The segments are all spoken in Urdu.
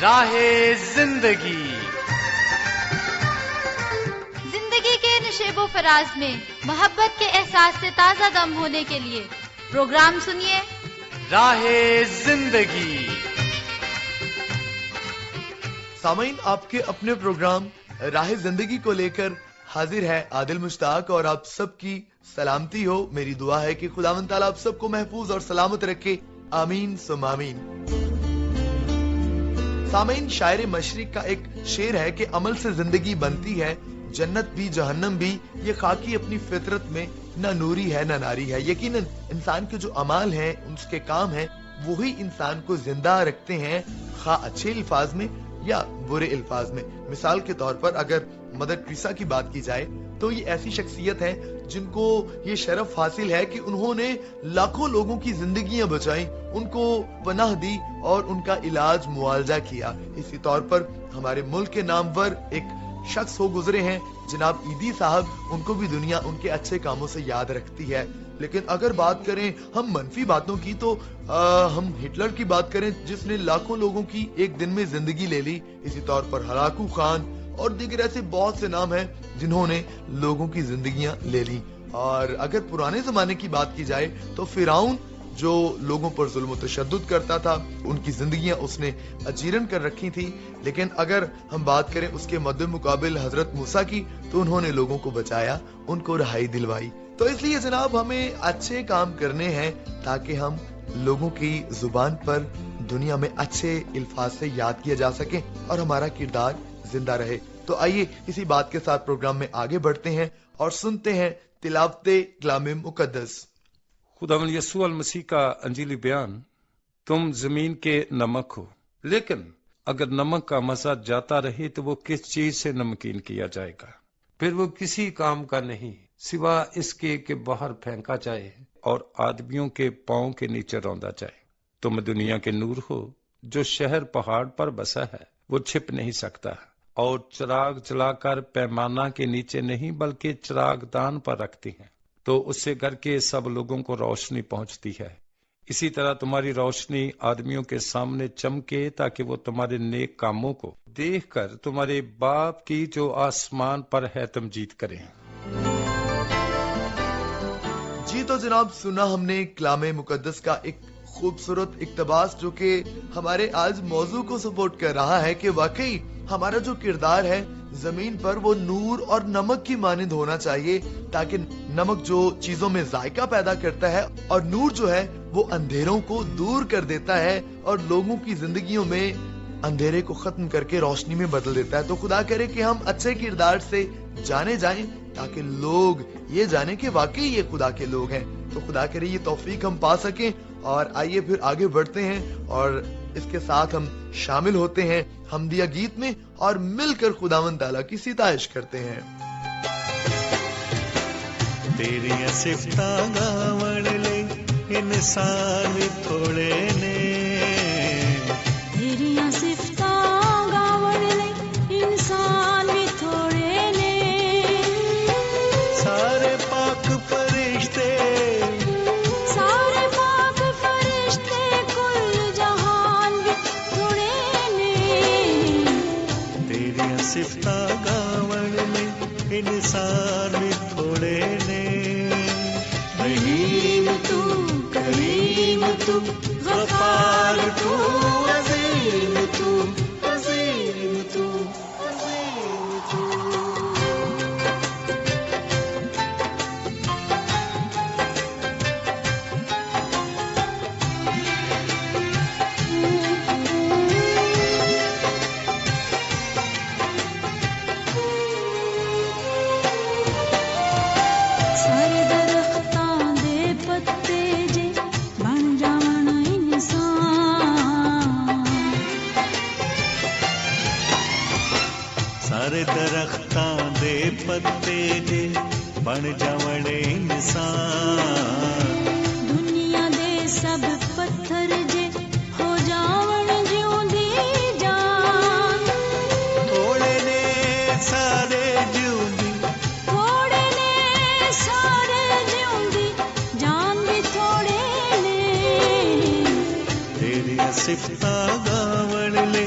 راہ زندگی کے نشیب و فراز میں محبت کے احساس سے تازہ دم ہونے کے لیے پروگرام سنیے راہ زندگی۔ سامعین، آپ کے اپنے پروگرام راہ زندگی کو لے کر حاضر ہے عادل مشتاق، اور آپ سب کی سلامتی ہو۔ میری دعا ہے کہ خداوند تعالیٰ آپ سب کو محفوظ اور سلامت رکھے، آمین ثم آمین۔ سامعین، شاعر مشرق کا ایک شعر ہے کہ عمل سے زندگی بنتی ہے، جنت بھی جہنم بھی، یہ خاکی اپنی فطرت میں نہ نوری ہے نہ ناری ہے۔ یقیناً انسان کے جو اعمال ہیں، اس کے کام ہیں، وہی انسان کو زندہ رکھتے ہیں، خواہ اچھے الفاظ میں یا برے الفاظ میں۔ مثال کے طور پر اگر مدر ٹریسا کی بات کی جائے تو یہ ایسی شخصیت ہے جن کو یہ شرف حاصل ہے کہ انہوں نے لاکھوں لوگوں کی زندگیاں بچائیں، ان کو پناہ دی اور ان کا علاج معالجہ کیا۔ اسی طور پر ہمارے ملک کے نامور ایک شخص ہو گزرے ہیں جناب ایدی صاحب، ان کو بھی دنیا ان کے اچھے کاموں سے یاد رکھتی ہے۔ لیکن اگر بات کریں ہم منفی باتوں کی تو ہم ہٹلر کی بات کریں جس نے لاکھوں لوگوں کی ایک دن میں زندگی لے لی۔ اسی طور پر ہلاکو خان اور دیگر ایسے بہت سے نام ہیں جنہوں نے لوگوں کی زندگیاں لے لی۔ اور اگر پرانے زمانے کی بات کی جائے تو فرعون جو لوگوں پر ظلم و تشدد کرتا تھا، ان کی زندگیاں اس نے اجیرن کر رکھی تھی۔ لیکن اگر ہم بات کریں اس کے مد مقابل حضرت موسیٰ کی تو انہوں نے لوگوں کو بچایا، ان کو رہائی دلوائی۔ تو اس لیے جناب ہمیں اچھے کام کرنے ہیں تاکہ ہم لوگوں کی زبان پر دنیا میں اچھے الفاظ سے یاد کیا جا سکے اور ہمارا کردار زندہ رہے۔ تو آئیے اسی بات کے ساتھ پروگرام میں آگے بڑھتے ہیں اور سنتے ہیں تلاوت کلام مقدس۔ خداوند یسوع المسیح کا انجیلی بیان، تم زمین کے نمک ہو، لیکن اگر نمک کا مزہ جاتا رہے تو وہ کس چیز سے نمکین کیا جائے گا؟ پھر وہ کسی کام کا نہیں سوا اس کے کہ باہر پھینکا جائے اور آدمیوں کے پاؤں کے نیچے روندا جائے۔ تم دنیا کے نور ہو، جو شہر پہاڑ پر بسا ہے وہ چھپ نہیں سکتا، اور چراغ جلا کر پیمانہ کے نیچے نہیں بلکہ چراغ دان پر رکھتی ہیں، تو اس سے گھر کے سب لوگوں کو روشنی پہنچتی ہے۔ اسی طرح تمہاری روشنی آدمیوں کے سامنے چمکے تاکہ وہ تمہارے نیک کاموں کو دیکھ کر تمہارے باپ کی جو آسمان پر ہے تمجید کریں۔ جی تو جناب، سنا ہم نے کلام مقدس کا ایک خوبصورت اقتباس جو کہ ہمارے آج موضوع کو سپورٹ کر رہا ہے کہ واقعی ہمارا جو کردار ہے زمین پر وہ نور اور نمک کی مانند ہونا چاہیے، تاکہ نمک جو چیزوں میں ذائقہ پیدا کرتا ہے اور نور جو ہے وہ اندھیروں کو دور کر دیتا ہے اور لوگوں کی زندگیوں میں اندھیرے کو ختم کر کے روشنی میں بدل دیتا ہے۔ تو خدا کرے کہ ہم اچھے کردار سے جانے جائیں تاکہ لوگ یہ جانیں کہ واقعی یہ خدا کے لوگ ہیں۔ تو خدا کرے یہ توفیق ہم پا سکیں، اور آئیے پھر آگے بڑھتے ہیں اور اس کے ساتھ ہم شامل ہوتے ہیں حمدیہ گیت میں اور مل کر خداوند تعالیٰ کی ستائش کرتے ہیں۔ تیری صفتاں گاوڑ لے انسان تھوڑے نے، تیری صفتاں گاوڑ لے انسان تھوڑے نے، سارے پاک فرشتے صفتاں گاوڑ میں انسان تھوڑے نے، رحیم تو کریم تو غفار تو عظیم تو عظیم تو عظیم تو۔ سارے درختاں دے پتے جے بن جاون انسان، دنیا دے سب پتھر جے ہو جاون جیوندی جان، تھوڑے نے سارے جیوندی، تھوڑے نے سارے جیوندی جان بھی تھوڑے نے، تیری صفتاں گاون لے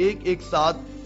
117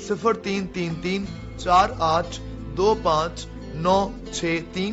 0333 4825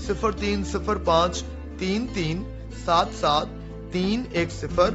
0305 33 77 310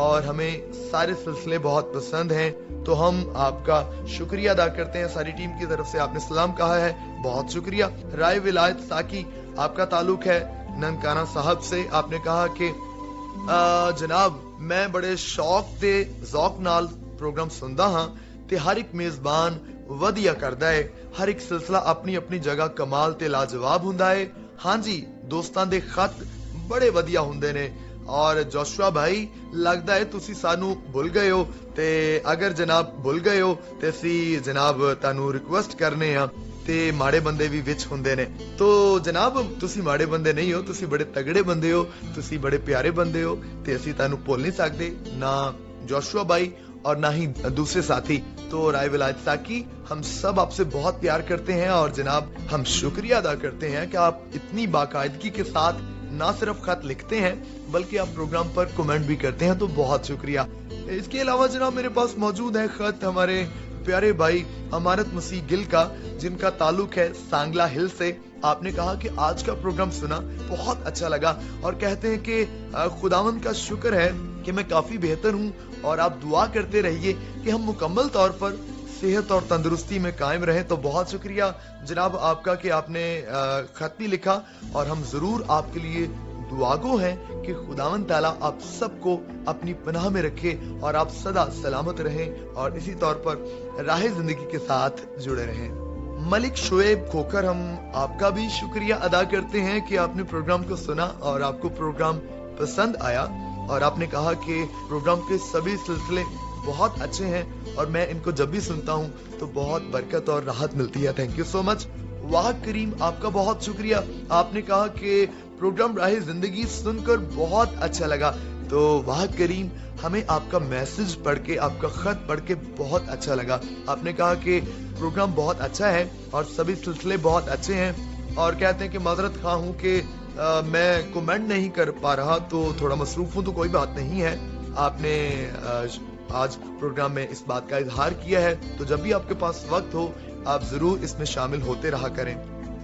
اور ہمیں سارے سلسلے بہت پسند ہیں، تو ہم آپ کا شکریہ ادا کرتے ہیں ساری ٹیم کی طرف سے. آپ نے سلام کہا ہے، بہت شکریہ. رائے ولایت ساکی، آپ کا تعلق ہے ننکانہ صاحب سے. آپ نے کہا کہ جناب میں بڑے شوق تے ذوق نال پروگرام سندا ہاں تے ہر ایک میزبان ودیا کردا ہے، ہر ایک سلسلہ اپنی اپنی جگہ کمال تے لاجواب ہوندا ہے. ہاں جی، دوستاں دے خط بڑے ودیا ہوندے نے. اور جوشوا بھائی لگدا ہے تسی سانو بھول گئے ہو، تے اگر جناب بھول گئے ہو تے اسی جناب تانوں ریکویسٹ کرنے ہاں تے ماڑے بندے بھی وچ ہوندے نے. تو جناب تسی ماڑے بندے نہیں ہو، تسی بڑے تگڑے بندے ہو، تسی بڑے پیارے بندے ہو تے اسی تانوں بھول نہیں سکدے، نہ جوشوا بھائی اور نہ ہی دوسرے ساتھی. تو رائے ولایت ساکی، ہم سب آپ سے بہت پیار کرتے ہیں اور جناب ہم شکریہ ادا کرتے ہیں کہ آپ اتنی باقاعدگی کے ساتھ نہ صرف خط لکھتے ہیں بلکہ آپ پروگرام پر کمنٹ بھی کرتے ہیں، تو بہت شکریہ. اس کے علاوہ جناب میرے پاس موجود ہے خط ہمارے پیارے بھائی امانت مسیح گل کا، جن کا تعلق ہے سانگلا ہل سے. آپ نے کہا کہ آج کا پروگرام سنا، بہت اچھا لگا، اور کہتے ہیں کہ خداوند کا شکر ہے کہ میں کافی بہتر ہوں، اور آپ دعا کرتے رہیے کہ ہم مکمل طور پر صحت اور تندرستی میں قائم رہیں. تو بہت شکریہ جناب آپ کا کہ آپ نے خط بھی لکھا، اور ہم ضرور آپ کے لیے دعاگو ہیں کہ خداوند تعالیٰ آپ سب کو اپنی پناہ میں رکھے اور آپ سدا سلامت رہیں اور اسی طور پر راہ زندگی کے ساتھ جڑے رہیں. ملک شعیب کھوکر، ہم آپ کا بھی شکریہ ادا کرتے ہیں کہ آپ نے پروگرام کو سنا اور آپ کو پروگرام پسند آیا، اور آپ نے کہا کہ پروگرام کے سبھی سلسلے بہت اچھے ہیں اور میں ان کو جب بھی سنتا ہوں تو بہت برکت اور راحت ملتی ہے. تھینک یو سو مچ. واحد کریم، آپ کا بہت شکریہ. آپ نے کہا کہ پروگرام راہ زندگی سن کر بہت اچھا لگا. تو واحد کریم، ہمیں آپ کا میسج پڑھ کے، آپ کا خط پڑھ کے بہت اچھا لگا. آپ نے کہا کہ پروگرام بہت اچھا ہے اور سبھی سلسلے بہت اچھے ہیں، اور کہتے ہیں کہ معذرت خواہ ہوں کہ میں کمنٹ نہیں کر پا رہا، تو تھوڑا مصروف ہوں، تو کوئی بات نہیں ہے. آپ نے آج پروگرام میں اس بات کا اظہار کیا ہے، تو جب بھی آپ کے پاس وقت ہو آپ ضرور اس میں شامل ہوتے رہا کریں.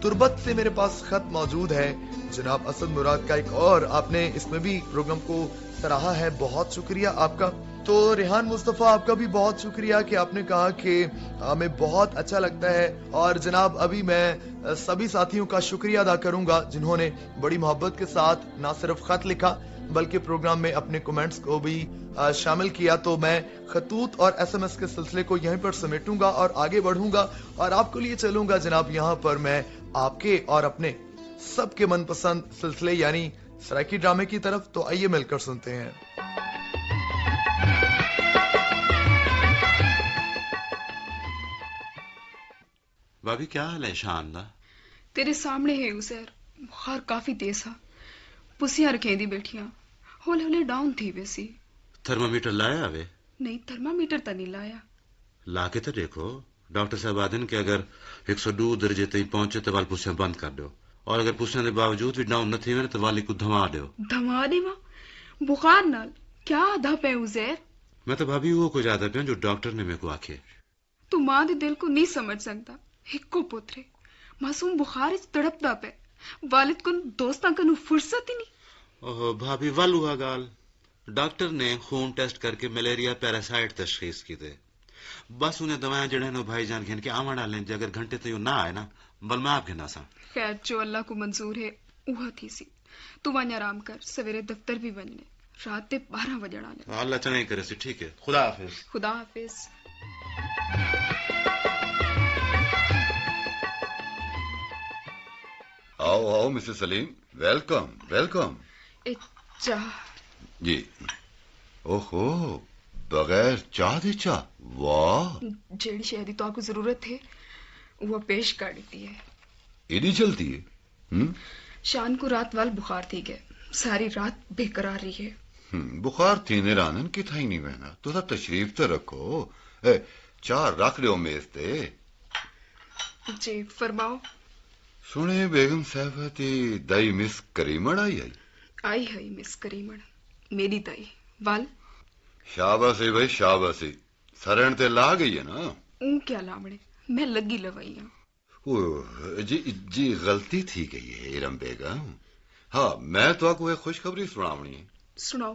تربت سے میرے پاس خط موجود ہے جناب اسد مراد کا ایک، اور آپ نے اس میں بھی پروگرام کو سراہا ہے، بہت شکریہ آپ کا. تو ریحان مصطفیٰ، آپ کا بھی بہت شکریہ کہ آپ نے کہا کہ ہمیں بہت اچھا لگتا ہے. اور جناب ابھی میں سبھی ساتھیوں کا شکریہ ادا کروں گا جنہوں نے بڑی محبت کے ساتھ نہ صرف خط لکھا بلکہ پروگرام میں اپنے کمنٹس کو بھی شامل کیا. تو میں خطوط اور ایس ایم ایس کے سلسلے کو یہیں پر سمیٹوں گا اور آگے بڑھوں گا اور آپ کو لیے چلوں گا جناب یہاں پر میں آپ کے اور اپنے سب کے من پسند سلسلے یعنی سرائکی ڈرامے کی طرف. تو آئیے مل کر سنتے ہیں. بھابھی کیا حال ہے؟ شان دا تیرے سامنے ہے عزیر، بخار کافی تیز ہے، پسیاں رکھیں دی بیٹھیاں، ہولے ہولے ڈاؤن تھی ویسی. تھرمامیٹر لایا ہوئے؟ نہیں، تھرمامیٹر تا نہیں لایا. لا کے تو دیکھو، ڈاکٹر صاحب آدن کہ اگر 102 درجے تھی پہنچے تو وال پسیاں بند کر دو، اور اگر پسیاں دے باوجود بھی ڈاؤن نہ تھی میں تو والی کو دھما دیو. دھما دیوا بخار نال کیا آدھا پہ عزیر؟ میں تو بھابھی وہ کو زیادہ پیا جو ڈاکٹر نے میرے کو آکھے. تو ماں دے دل کو نہیں سمجھ سکتا، ہکو پترے معصوم بخار اچ تڑپدا پے، والد کن دوستاں کنو فرصت ہی نہیں. اوہ بھابھی والو ہا گال، ڈاکٹر نے خون ٹیسٹ کر کے ملیریا پیراسائٹ تشخیص کی دے. بس انہیں دوائیں جڑے نو بھائی جان گھن کے آواں ڈالیں جے اگر گھنٹے تو یوں نہ آئے نا بل میں آپ گھنا سا. خیر جو اللہ کو منظور ہے اوہ تھی سی. تو وانیا آرام کر، سویرے دفتر بھی بننے، رات دے 12 بجے آنے. اللہ چنگائی کرے سی. ٹھیک ہے، خدا حافظ. خدا حافظ. آؤ آؤ مسز سلیم، ویلکم ویلکم. چاہ جی. اوہو، بغیر چاہ دے چاہ؟ واہ، جیڑی شے دی تو آپ کو ضرورت ہے وہ پیش کر دیتی ہے. ایڈی چلتی ہے؟ شان کو رات وال بخار تھی گئے، ساری رات بے قرار رہی ہے. بخار تھی نے رانن کی تھا ہی نہیں بہنا، تو سب تشریف تو رکھو. چاہ رکھ لیو میز تے. جی فرماؤ. سنے بیگم صاحبہ تی دائی مس کریمن آئی ہے مس کریمن، میری دائی. وال شاباسی بھائی شاباسی، سرن تے لا گئی ہے نا. اون کیا لامڑے، میں لگی لوائی ہوں. جی غلطی تھی گئی ہے ارم بیگم. ہاں میں تو آپ کو ایک خوشخبری سناونی ہے. سناؤ.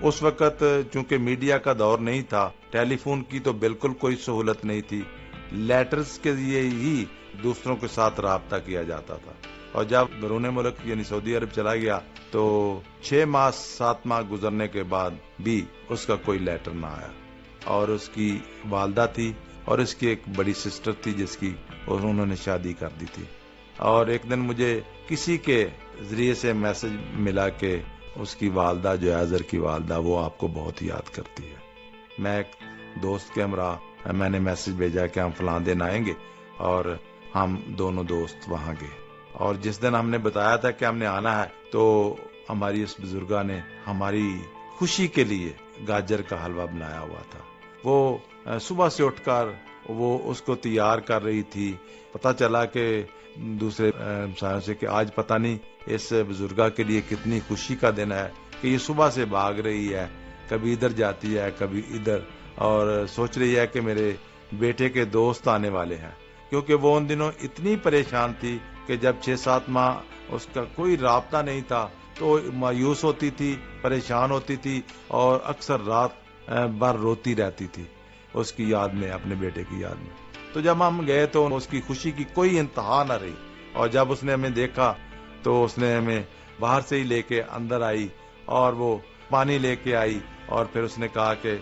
اس وقت چونکہ میڈیا کا دور نہیں تھا، ٹیلی فون کی تو بالکل کوئی سہولت نہیں تھی، لیٹرز کے ذریعے ہی دوسروں کے ساتھ رابطہ کیا جاتا تھا. اور جب بیرون ملک یعنی سعودی عرب چلا گیا تو 6 ماہ 7 ماہ گزرنے کے بعد بھی اس کا کوئی لیٹر نہ آیا. اور اس کی والدہ تھی اور اس کی ایک بڑی سسٹر تھی جس کی انہوں نے شادی کر دی تھی. اور ایک دن مجھے کسی کے ذریعے سے میسج ملا کہ اس کی والدہ جو ہے، اظہر کی والدہ، وہ آپ کو بہت یاد کرتی ہے. میں ایک دوست کے ہمراہ میں نے میسج بھیجا کہ ہم فلاں دن آئیں گے، اور ہم دونوں دوست وہاں گئے. اور جس دن ہم نے بتایا تھا کہ ہم نے آنا ہے تو ہماری اس بزرگا نے ہماری خوشی کے لیے گاجر کا حلوہ بنایا ہوا تھا. وہ صبح سے اٹھ کر وہ اس کو تیار کر رہی تھی. پتہ چلا کہ دوسرے ہمسایوں سے کہ آج پتہ نہیں اس بزرگا کے لیے کتنی خوشی کا دن ہے کہ یہ صبح سے بھاگ رہی ہے، کبھی ادھر جاتی ہے کبھی ادھر، اور سوچ رہی ہے کہ میرے بیٹے کے دوست آنے والے ہیں. کیونکہ وہ ان دنوں اتنی پریشان تھی کہ جب 6-7 ماہ اس کا کوئی رابطہ نہیں تھا تو مایوس ہوتی تھی، پریشان ہوتی تھی، اور اکثر رات بھر روتی رہتی تھی اس کی یاد میں، اپنے بیٹے کی یاد میں. تو جب ہم گئے تو اس کی خوشی کی کوئی انتہا نہ رہی. اور جب اس نے ہمیں دیکھا تو اس نے ہمیں باہر سے ہی لے کے اندر آئی اور وہ پانی لے کے آئی. اور پھر اس نے کہا کہ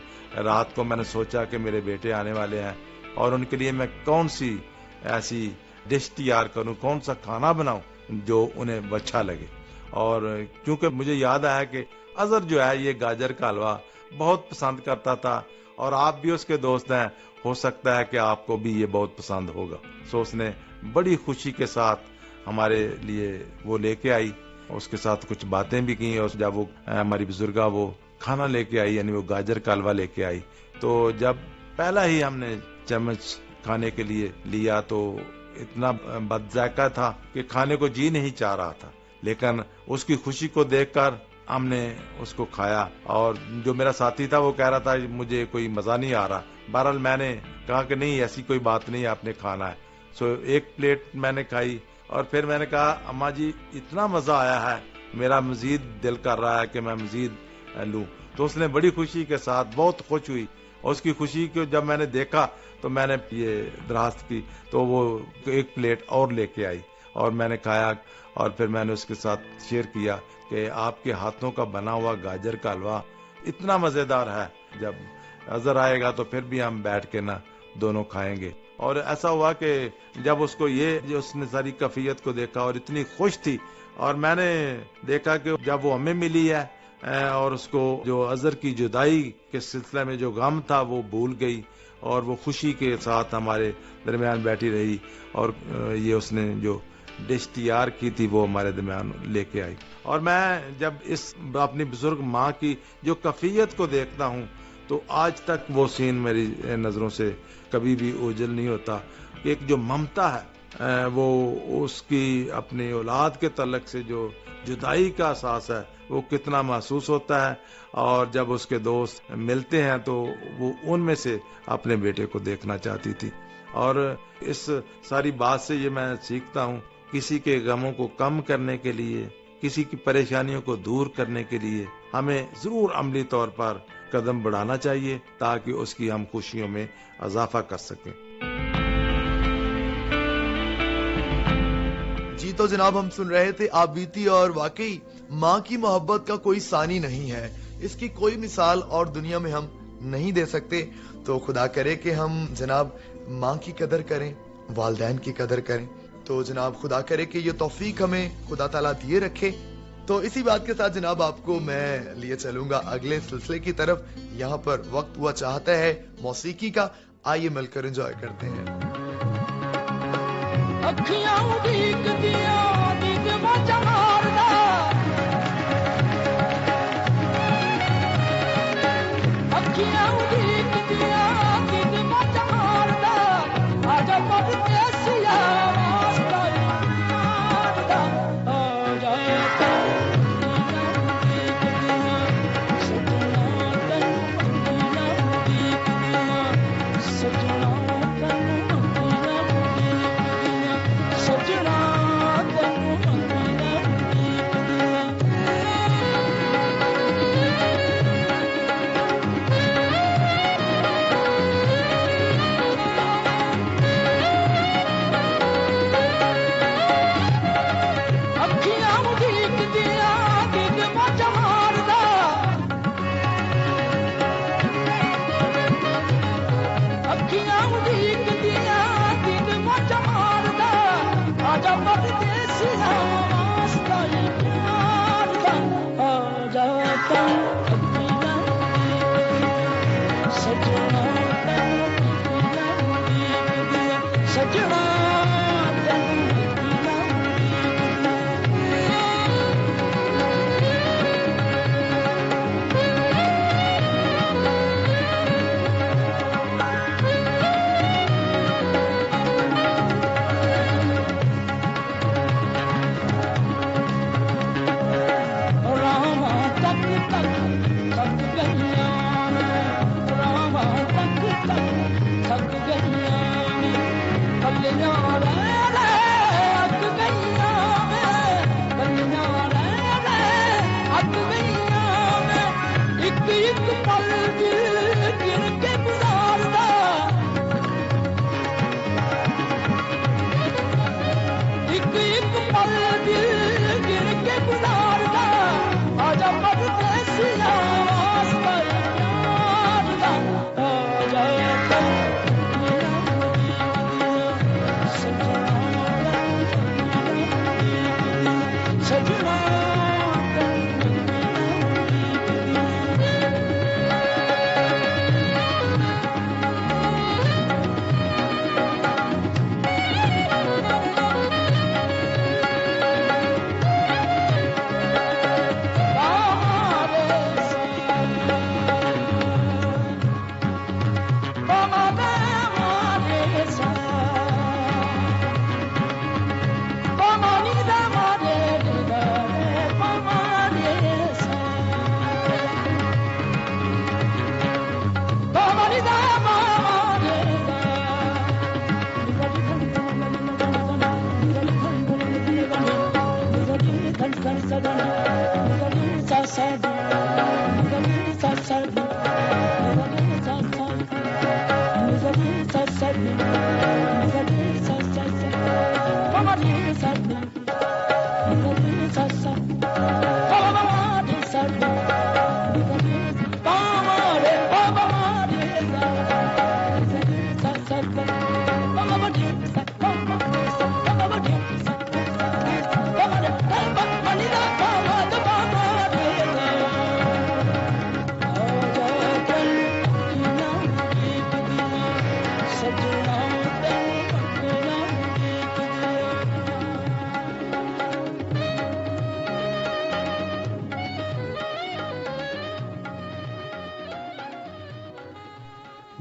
رات کو میں نے سوچا کہ میرے بیٹے آنے والے ہیں اور ان کے لیے میں کون سی ایسی ڈش تیار کروں، کون سا کھانا بناؤں جو انہیں اچھا لگے. اور کیونکہ مجھے یاد آیا کہ اظہر جو ہے یہ گاجر کا حلوہ بہت پسند کرتا تھا اور آپ بھی اس کے دوست ہیں، ہو سکتا ہے کہ آپ کو بھی یہ بہت پسند ہوگا. سو اس نے بڑی خوشی کے ساتھ ہمارے لیے وہ لے کے آئی، اس کے ساتھ کچھ باتیں بھی کی. اور جب وہ ہماری بزرگا وہ کھانا لے کے آئی، یعنی وہ گاجر کا حلوہ لے کے آئی، تو جب پہلا ہی ہم نے چمچ کھانے کے لیے لیا تو اتنا بد ذائقہ تھا کہ کھانے کو جی نہیں چاہ رہا تھا. لیکن اس کی خوشی کو دیکھ کر ہم نے اس کو کھایا. اور جو میرا ساتھی تھا وہ کہہ رہا تھا مجھے کوئی مزہ نہیں آ رہا. بہرحال میں نے کہا کہ نہیں، ایسی کوئی بات نہیں، آپ نے کھانا ہے. سو ایک پلیٹ میں نے کھائی اور پھر میں نے کہا اماں جی اتنا مزہ آیا ہے، میرا مزید دل کر رہا ہے کہ میں مزید لوں. تو اس نے بڑی خوشی کے ساتھ بہت خوش ہوئی. اور اس کی خوشی کو جب میں نے دیکھا تو میں نے یہ درخواست کی تو وہ ایک پلیٹ اور لے کے آئی اور میں نے کھایا. اور پھر میں نے اس کے ساتھ شیئر کیا کہ آپ کے ہاتھوں کا بنا ہوا گاجر کا حلوہ اتنا مزیدار ہے، جب اظہر آئے گا تو پھر بھی ہم بیٹھ کے نا دونوں کھائیں گے. اور ایسا ہوا کہ جب اس کو یہ اس نے ساری کیفیت کو دیکھا اور اتنی خوش تھی، اور میں نے دیکھا کہ جب وہ ہمیں ملی ہے اور اس کو جو اظہر کی جدائی کے سلسلے میں جو غم تھا وہ بھول گئی اور وہ خوشی کے ساتھ ہمارے درمیان بیٹھی رہی. اور یہ اس نے جو ڈش تیار کی تھی وہ ہمارے درمیان لے کے آئی. اور میں جب اس اپنی بزرگ ماں کی جو کیفیت کو دیکھتا ہوں تو آج تک وہ سین میری نظروں سے کبھی بھی اوجھل نہیں ہوتا. ایک جو ممتا ہے وہ اس کی اپنی اولاد کے تعلق سے جو جدائی کا احساس ہے وہ کتنا محسوس ہوتا ہے. اور جب اس کے دوست ملتے ہیں تو وہ ان میں سے اپنے بیٹے کو دیکھنا چاہتی تھی. اور اس ساری بات سے یہ میں سیکھتا ہوں، کسی کے غموں کو کم کرنے کے لیے، کسی کی پریشانیوں کو دور کرنے کے لیے ہمیں ضرور عملی طور پر قدم بڑھانا چاہیے تاکہ اس کی ہم خوشیوں میں اضافہ کر سکیں. جی تو جناب ہم سن رہے تھے آپ بیتی، اور واقعی ماں کی محبت کا کوئی ثانی نہیں ہے، اس کی کوئی مثال اور دنیا میں ہم نہیں دے سکتے. تو خدا کرے کہ ہم جناب ماں کی قدر کریں، والدین کی قدر کریں. تو جناب خدا کرے کہ یہ توفیق ہمیں خدا تعالیٰ دیے رکھے. تو اسی بات کے ساتھ جناب آپ کو میں لیے چلوں گا اگلے سلسلے کی طرف. یہاں پر وقت ہوا چاہتا ہے موسیقی کا، آئیے مل کر انجوائے کرتے ہیں.